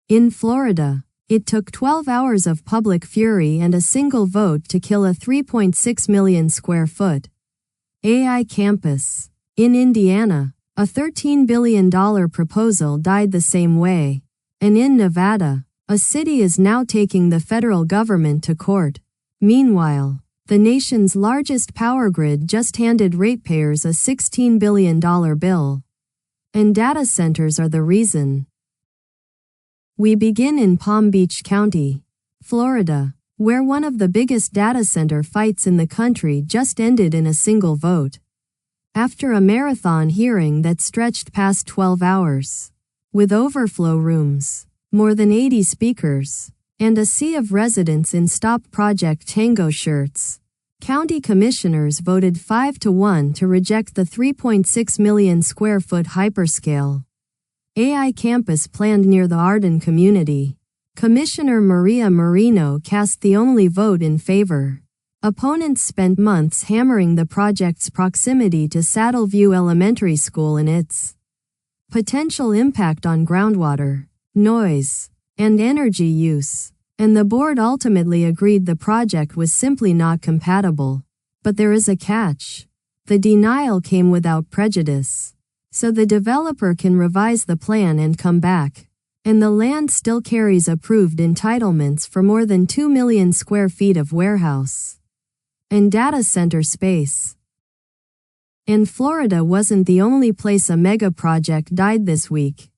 In Florida, it took 12 hours of public fury and a single vote to kill a 3.6 million square foot AI campus. In Indiana, a $13 billion proposal died the same way. And in Nevada, a city is now taking the federal government to court. Meanwhile, the nation's largest power grid just handed ratepayers a $16 billion bill. And data centers are the reason. We begin in Palm Beach County, Florida, where one of the biggest data center fights in the country just ended in a single vote. After a marathon hearing that stretched past 12 hours. With overflow rooms, more than 80 speakers, and a sea of residents in Stop Project Tango shirts, county commissioners voted 5-1 to reject the 3.6 million square foot hyperscale AI campus planned near the Arden community. Commissioner Maria Marino cast the only vote in favor. Opponents spent months hammering the project's proximity to Saddleview Elementary School and its potential impact on groundwater, noise, and energy use, and the board ultimately agreed the project was simply not compatible. But there is a catch. The denial came without prejudice. So the developer can revise the plan and come back. And the land still carries approved entitlements for more than 2 million square feet of warehouse and data center space. And Florida wasn't the only place a mega project died this week.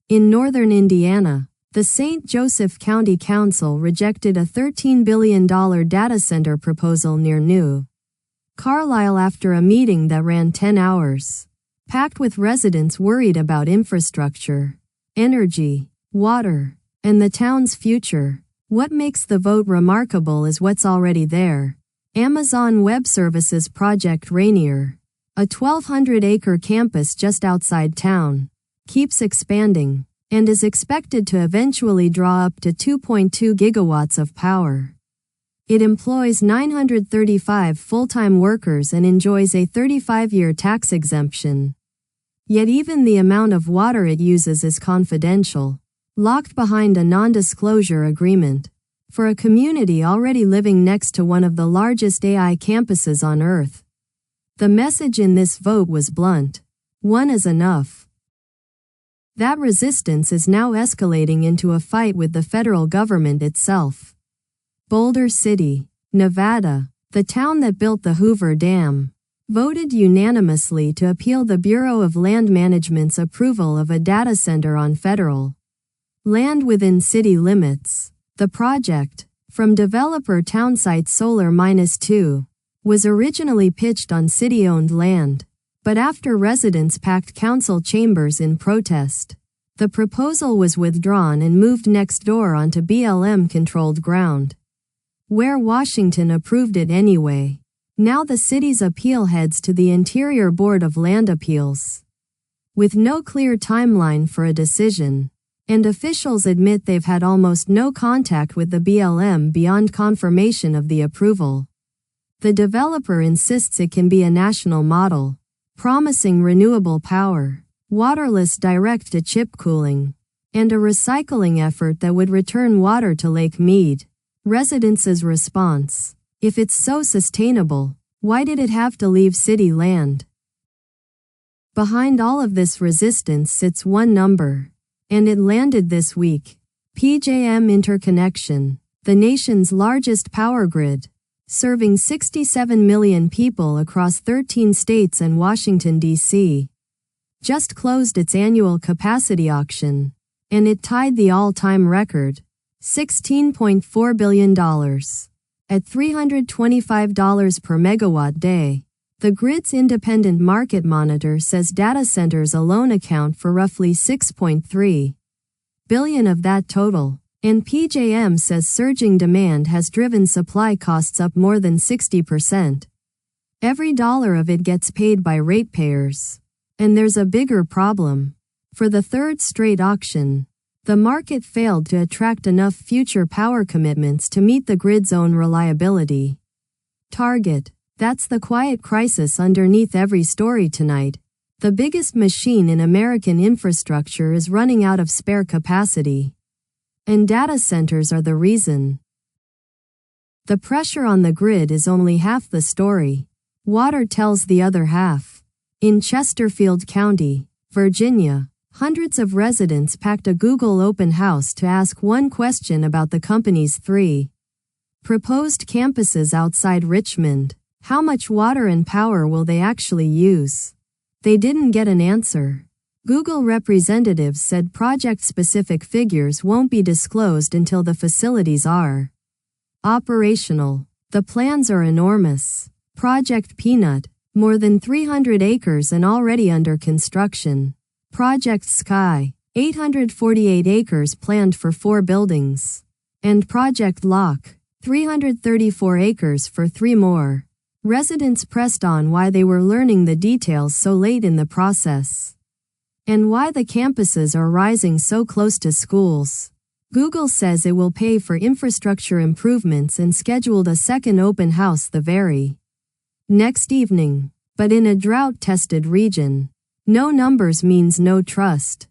In northern Indiana, the St. Joseph County Council rejected a $13 billion data center proposal near New Carlisle after a meeting that ran 10 hours. Packed with residents worried about infrastructure, energy, water, and the town's future. What makes the vote remarkable is what's already there. Amazon Web Services Project Rainier, a 1,200-acre campus just outside town, keeps expanding, and is expected to eventually draw up to 2.2 gigawatts of power. It employs 935 full-time workers and enjoys a 35-year tax exemption. Yet even the amount of water it uses is confidential, locked behind a non-disclosure agreement. For a community already living next to one of the largest AI campuses on Earth. The message in this vote was blunt. One is enough. That resistance is now escalating into a fight with the federal government itself. Boulder City, Nevada, the town that built the Hoover Dam, voted unanimously to appeal the Bureau of Land Management's approval of a data center on federal land within city limits. The project, from developer Townsite Solar-2, was originally pitched on city-owned land, but after residents packed council chambers in protest, the proposal was withdrawn and moved next door onto BLM-controlled ground, where Washington approved it anyway. Now the city's appeal heads to the Interior Board of Land Appeals, with no clear timeline for a decision. And officials admit they've had almost no contact with the BLM beyond confirmation of the approval. The developer insists it can be a national model, promising renewable power, waterless direct-to-chip cooling, and a recycling effort that would return water to Lake Mead. Residents' response: if it's so sustainable, why did it have to leave city land? Behind all of this resistance sits one number. And it landed this week. PJM Interconnection, the nation's largest power grid, serving 67 million people across 13 states and Washington, D.C., just closed its annual capacity auction, and it tied the all-time record, $16.4 billion, at $325 per megawatt day. The grid's independent market monitor says data centers alone account for roughly $6.3 billion of that total, and PJM says surging demand has driven supply costs up more than 60%. Every dollar of it gets paid by ratepayers. And there's a bigger problem. For the third straight auction, the market failed to attract enough future power commitments to meet the grid's own reliability target. That's the quiet crisis underneath every story tonight. The biggest machine in American infrastructure is running out of spare capacity. And data centers are the reason. The pressure on the grid is only half the story. Water tells the other half. In Chesterfield County, Virginia, hundreds of residents packed a Google open house to ask one question about the company's 3 proposed campuses outside Richmond. How much water and power will they actually use? They didn't get an answer. Google representatives said project-specific figures won't be disclosed until the facilities are operational. The plans are enormous. Project Peanut, more than 300 acres and already under construction. Project Sky, 848 acres planned for 4 buildings. And Project Lock, 334 acres for 3 more. Residents pressed on why they were learning the details so late in the process. And why the campuses are rising so close to schools. Google says it will pay for infrastructure improvements and scheduled a second open house the very next evening. But in a drought-tested region, no numbers means no trust.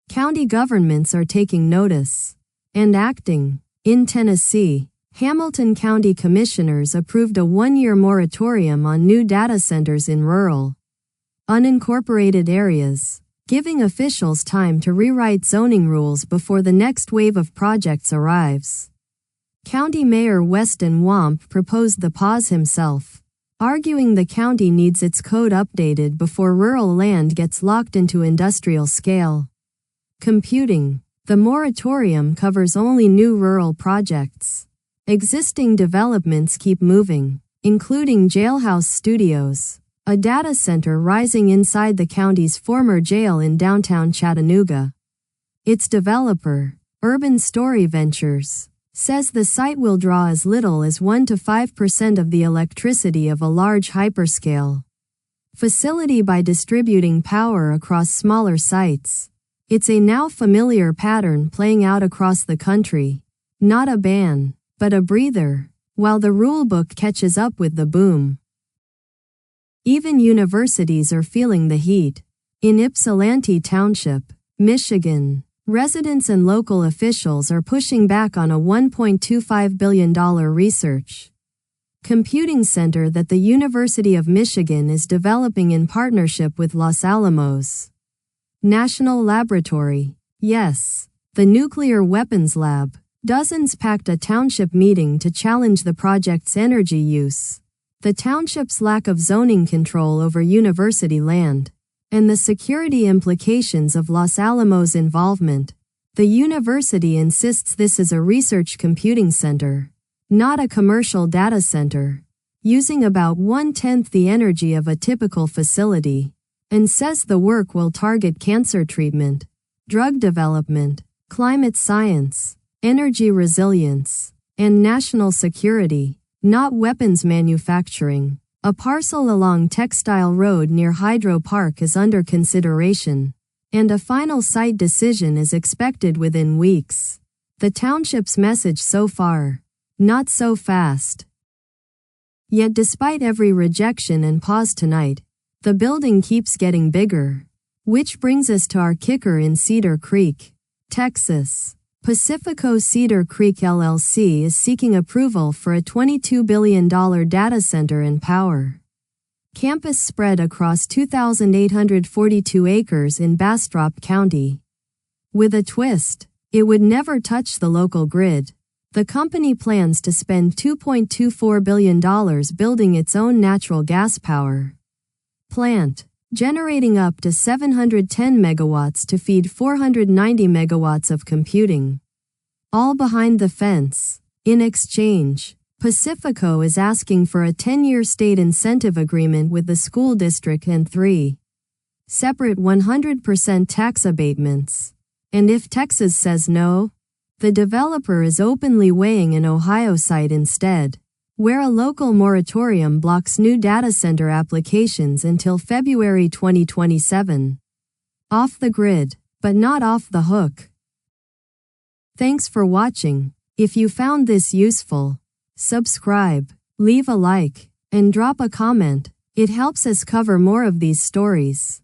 County governments are taking notice and acting. In Tennessee, Hamilton County Commissioners approved a 1-year moratorium on new data centers in rural, unincorporated areas, giving officials time to rewrite zoning rules before the next wave of projects arrives. County Mayor Weston Wamp proposed the pause himself, arguing the county needs its code updated before rural land gets locked into industrial scale computing. The moratorium covers only new rural projects. Existing developments keep moving, including Jailhouse Studios, a data center rising inside the county's former jail in downtown Chattanooga. Its developer, Urban Story Ventures, says the site will draw as little as 1 to 5% of the electricity of a large hyperscale facility by distributing power across smaller sites. It's a now familiar pattern playing out across the country. Not a ban, but a breather, while the rulebook catches up with the boom. Even universities are feeling the heat. In Ypsilanti Township, Michigan, residents and local officials are pushing back on a $1.25 billion research computing center that the University of Michigan is developing in partnership with Los Alamos National Laboratory. Yes, the nuclear weapons lab. Dozens packed a township meeting to challenge the project's energy use, the township's lack of zoning control over university land, and the security implications of Los Alamos' involvement. The university insists this is a research computing center, not a commercial data center, using about 1/10 the energy of a typical facility, and says the work will target cancer treatment, drug development, climate science, energy resilience, and national security, not weapons manufacturing. A parcel along Textile Road near Hydro Park is under consideration, and a final site decision is expected within weeks. The township's message so far: not so fast. Yet despite every rejection and pause tonight, the building keeps getting bigger. Which brings us to our kicker in Cedar Creek, Texas. Pacifico Cedar Creek LLC is seeking approval for a $22 billion data center and power campus spread across 2,842 acres in Bastrop County. With a twist, it would never touch the local grid. The company plans to spend $2.24 billion building its own natural gas power plant, generating up to 710 megawatts to feed 490 megawatts of computing. All behind the fence. In exchange, Pacifico is asking for a 10-year state incentive agreement with the school district and 3 separate 100% tax abatements. And if Texas says no, the developer is openly weighing an Ohio site instead, where a local moratorium blocks new data center applications until February 2027. Off the grid, but not off the hook. Thanks for watching. If you found this useful, subscribe, leave a like, and drop a comment. It helps us cover more of these stories.